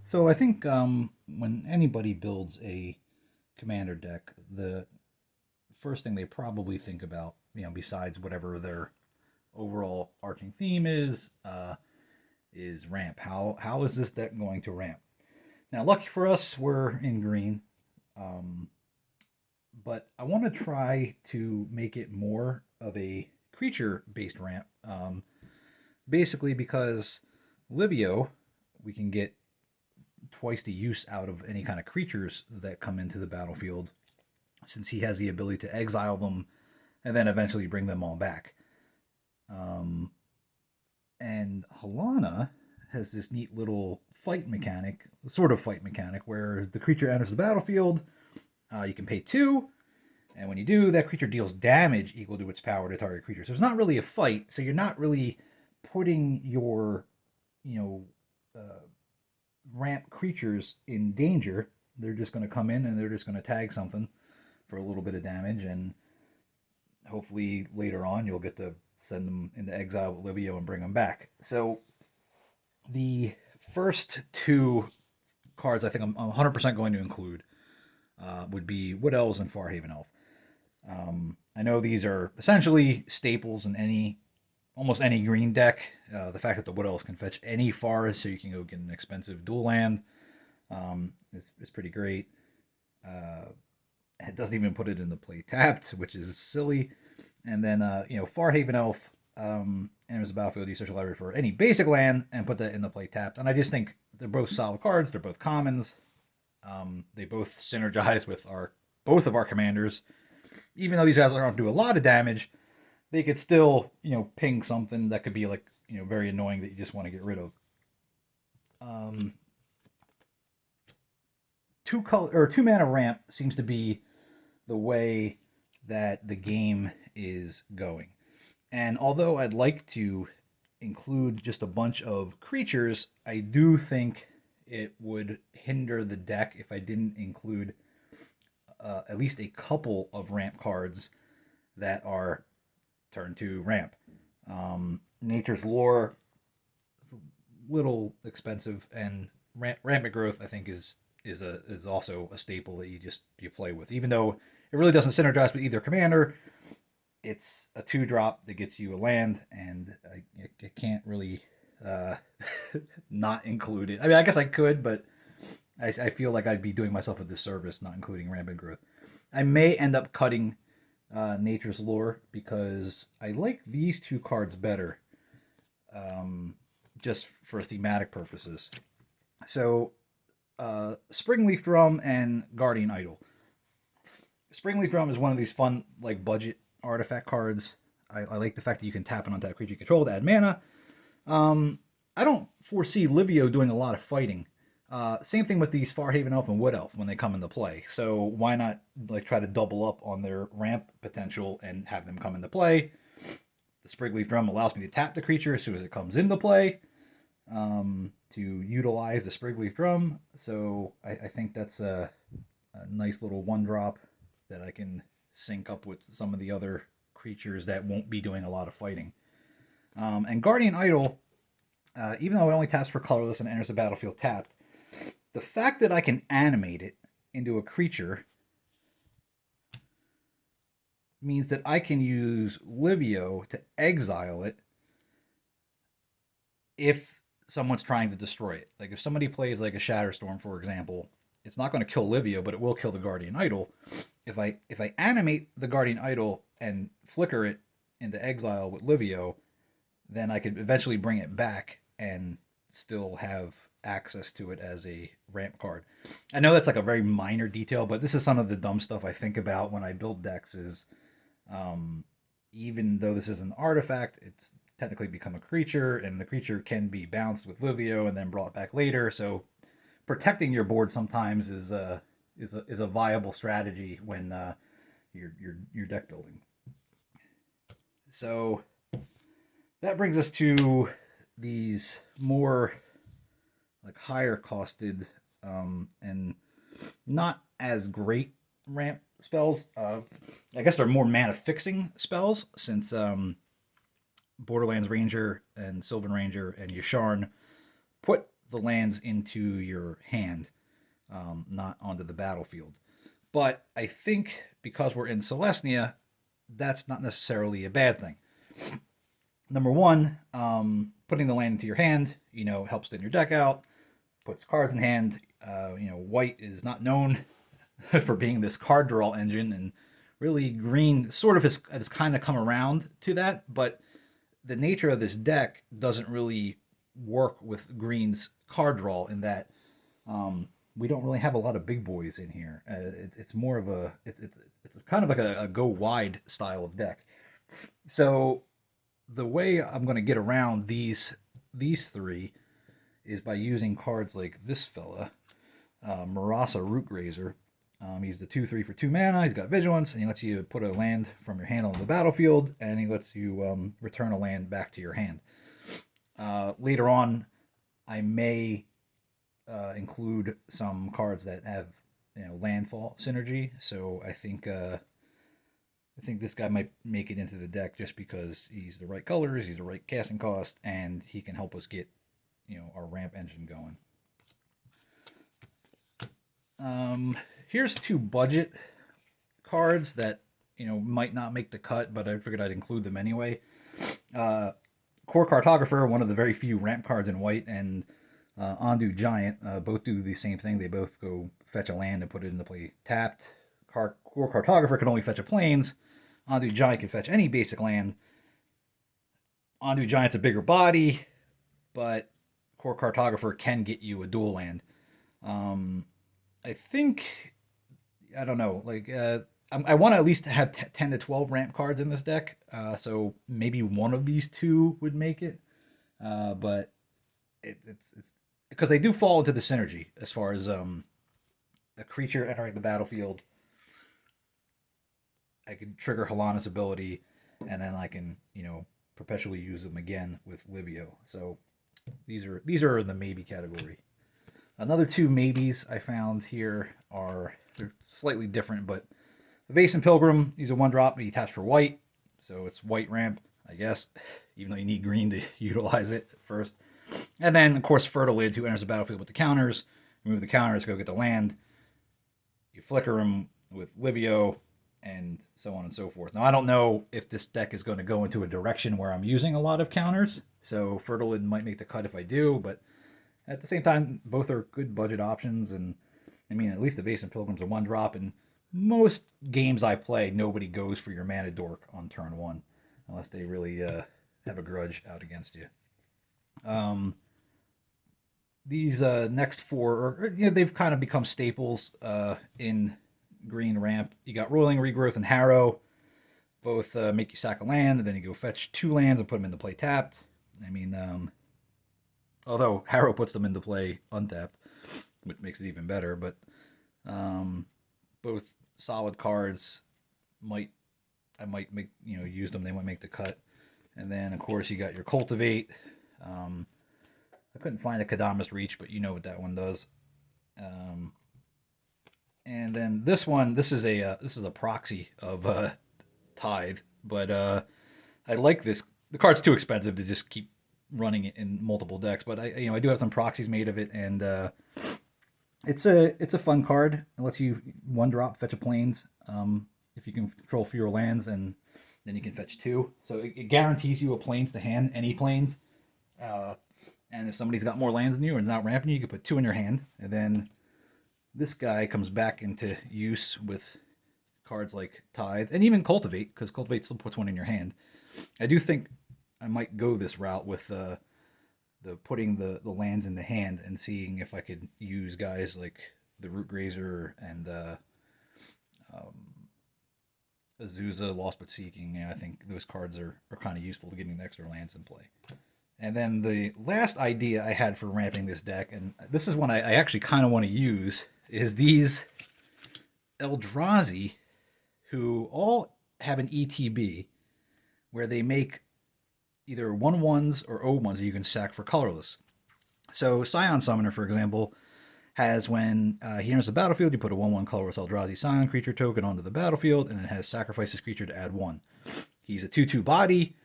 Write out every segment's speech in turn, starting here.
So I think when anybody builds a commander deck, the first thing they probably think about, besides whatever their overall arching theme is ramp. How is this deck going to ramp? Now, lucky for us, we're in green, um, but I want to try to make it more of a creature-based ramp. Basically, because Livio, we can get twice the use out of any kind of creatures that come into the battlefield, since he has the ability to exile them and then eventually bring them all back. Um, and Halana has this neat little fight mechanic, sort of fight mechanic, where the creature enters the battlefield. You can pay 2, and when you do, that creature deals damage equal to its power to target creature. So it's not really a fight. So you're not really putting your, you know, ramp creatures in danger. They're just going to come in and they're just going to tag something for a little bit of damage, and hopefully later on you'll get to send them into exile with Livio and bring them back. So the first two cards I think I'm 100% going to include would be Wood Elves and Farhaven Elf. I know these are essentially staples in almost any green deck. The fact that the Wood Elves can fetch any forest, so you can go get an expensive dual land, is pretty great. It doesn't even put it in the play tapped, which is silly. And then, Farhaven Elf enters the battlefield, you search a library for any basic land and put that in the play tapped. And I just think they're both solid cards. They're both commons. They both synergize with both of our commanders. Even though these guys don't do a lot of damage, they could still, ping something that could be like, very annoying that you just want to get rid of. Um, 2 mana ramp seems to be the way that the game is going. And although I'd like to include just a bunch of creatures, I do think it would hinder the deck if I didn't include at least a couple of ramp cards that are turn 2 ramp. Nature's Lore is a little expensive, and Rampant Growth I think is also a staple that you play with, even though it really doesn't synergize with either commander. It's a 2-drop that gets you a land, and I can't really uh, not include it. I mean, I guess I could, but I feel like I'd be doing myself a disservice not including Rampant Growth. I may end up cutting Nature's Lore because I like these 2 cards better, just for thematic purposes. So, Springleaf Drum and Guardian Idol. Springleaf Drum is one of these fun, like, budget artifact cards. I like the fact that you can tap it onto that creature you control to add mana. I don't foresee Livio doing a lot of fighting. Same thing with these Farhaven Elf and Wood Elf when they come into play. So why not like try to double up on their ramp potential and have them come into play? The Springleaf Drum allows me to tap the creature as soon as it comes into play, to utilize the Springleaf Drum. So I think that's a nice little 1-drop that I can sync up with some of the other creatures that won't be doing a lot of fighting. And Guardian Idol, even though it only taps for colorless and enters the battlefield tapped, the fact that I can animate it into a creature means that I can use Livio to exile it if someone's trying to destroy it. Like if somebody plays like a Shatterstorm, for example, it's not going to kill Livio, but it will kill the Guardian Idol. If I animate the Guardian Idol and flicker it into exile with Livio, then I could eventually bring it back and still have access to it as a ramp card. I know that's like a very minor detail, but this is some of the dumb stuff I think about when I build decks. Is um, even though this is an artifact, it's technically become a creature, and the creature can be bounced with Livio and then brought back later. So protecting your board sometimes is a viable strategy when you're deck building. So that brings us to these more like higher costed and not as great ramp spells. I guess they're more mana fixing spells, since Borderlands Ranger and Sylvan Ranger and Yasharn put the lands into your hand, not onto the battlefield. But I think because we're in Celestia, that's not necessarily a bad thing. Number one, putting the land into your hand, helps thin your deck out, puts cards in hand. White is not known for being this card draw engine, and really green sort of has kind of come around to that. But the nature of this deck doesn't really work with green's card draw in that we don't really have a lot of big boys in here. It's more of it's kind of like a go wide style of deck. So the way I'm going to get around these three is by using cards like this fella, Marasa Rootgrazer. He's the 2/3 for 2 mana. He's got Vigilance, and he lets you put a land from your hand on the battlefield, and he lets you return a land back to your hand. Later on, I may include some cards that have landfall synergy. So I think this guy might make it into the deck just because he's the right colors, he's the right casting cost, and he can help us get our ramp engine going. Here's 2 budget cards that might not make the cut, but I figured I'd include them anyway. Core Cartographer, one of the very few ramp cards in white, and Ondu Giant both do the same thing. They both go fetch a land and put it into play tapped. Core Cartographer can only fetch a plains. Ondu Giant can fetch any basic land. Ondu Giant's a bigger body, but Core Cartographer can get you a dual land. I think, I don't know, I want to at least have 10 to 12 ramp cards in this deck, so maybe one of these 2 would make it, but it's because they do fall into the synergy as far as a creature entering the battlefield. I can trigger Halana's ability, and then I can perpetually use them again with Livio. So these are in the maybe category. Another 2 maybes I found here they're slightly different, but the Vase and Pilgrim, he's a 1-drop, he taps for white, so it's white ramp, I guess, even though you need green to utilize it at first. And then, of course, Fertilid, who enters the battlefield with the counters. Remove the counters, go get the land. You flicker him with Livio, and so on and so forth. Now, I don't know if this deck is going to go into a direction where I'm using a lot of counters, so Fertilid might make the cut if I do, but at the same time, both are good budget options, and I mean, at least the Vase and Pilgrim's a 1-drop, and most games I play, nobody goes for your mana dork on turn 1, unless they really have a grudge out against you. These next 4, they've kind of become staples in green ramp. You got Roiling Regrowth and Harrow. Both make you sack a land, and then you go fetch 2 lands and put them into play tapped. I mean, although Harrow puts them into play untapped, which makes it even better. But both solid cards. I might make use them. They might make the cut. And then of course you got your Cultivate. I couldn't find a Kadamas Reach, but you know what that one does. And then this one, this is a proxy of Tithe, but I like this. The card's too expensive to just keep running it in multiple decks, but I do have some proxies made of it, and it's a fun card. It lets you 1-drop fetch a plains if you can control fewer lands, and then you can fetch 2. So it guarantees you a plains to hand, any plains. And if somebody's got more lands than you and not ramping you, you can put 2 in your hand, and then this guy comes back into use with cards like Tithe and even Cultivate, because Cultivate still puts 1 in your hand. I do think I might go this route with the putting the lands in the hand and seeing if I could use guys like the Rootgrazer and Azusa, Lost But Seeking. I think those cards are kind of useful to getting the extra lands in play. And then the last idea I had for ramping this deck, and this is one I actually kind of want to use, is these Eldrazi, who all have an ETB, where they make either 1/1s or 0/1s that you can sack for colorless. So Scion Summoner, for example, has when he enters the battlefield, you put a 1/1 colorless Eldrazi Scion creature token onto the battlefield, and it has sacrifice this creature to add 1. He's a 2/2 body.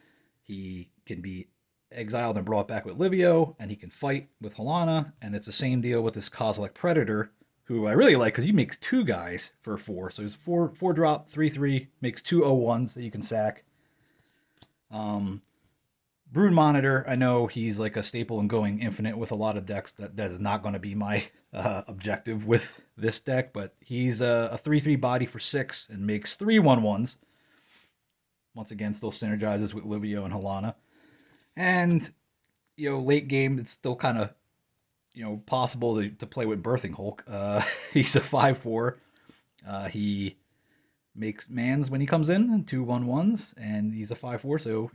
He can be exiled and brought back with Livio, and he can fight with Halana. And it's the same deal with this Kozilek Predator, who I really like because he makes two guys for 4. So he's four drop, 3/3, makes 2/01s that you can sack. Brood Monitor, I know he's like a staple in going infinite with a lot of decks. That is not going to be my objective with this deck, but he's a 3/3 body for 6 and makes 3/11s. Once again, still synergizes with Livio and Halana. And, late game, it's still kind of, possible to play with Birthing Hulk. He's a 5/4. He makes mans when he comes in, 2/11s, and he's a 5/4, so,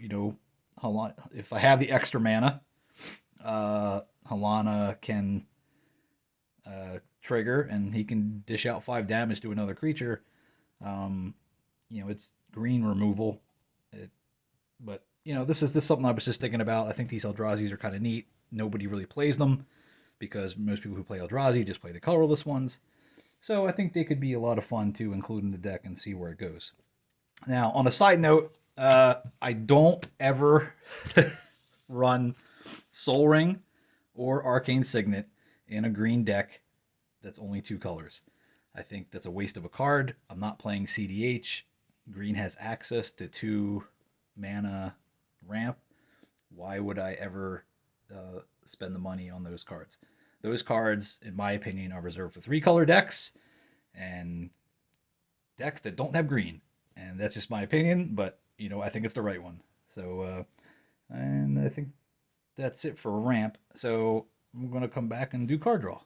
if I have the extra mana, Halana can trigger, and he can dish out 5 damage to another creature. It's green removal. But this is something I was just thinking about. I think these Eldrazi's are kind of neat. Nobody really plays them because most people who play Eldrazi just play the colorless ones. So I think they could be a lot of fun to include in the deck and see where it goes. Now, on a side note, I don't ever run Soul Ring or Arcane Signet in a green deck that's only 2 colors. I think that's a waste of a card. I'm not playing CDH. Green has access to 2 mana ramp. Why would I ever spend the money on those cards? Those cards, in my opinion, are reserved for 3-color decks and decks that don't have green. And that's just my opinion, but I think it's the right one. So, and I think that's it for ramp. So I'm going to come back and do card draw.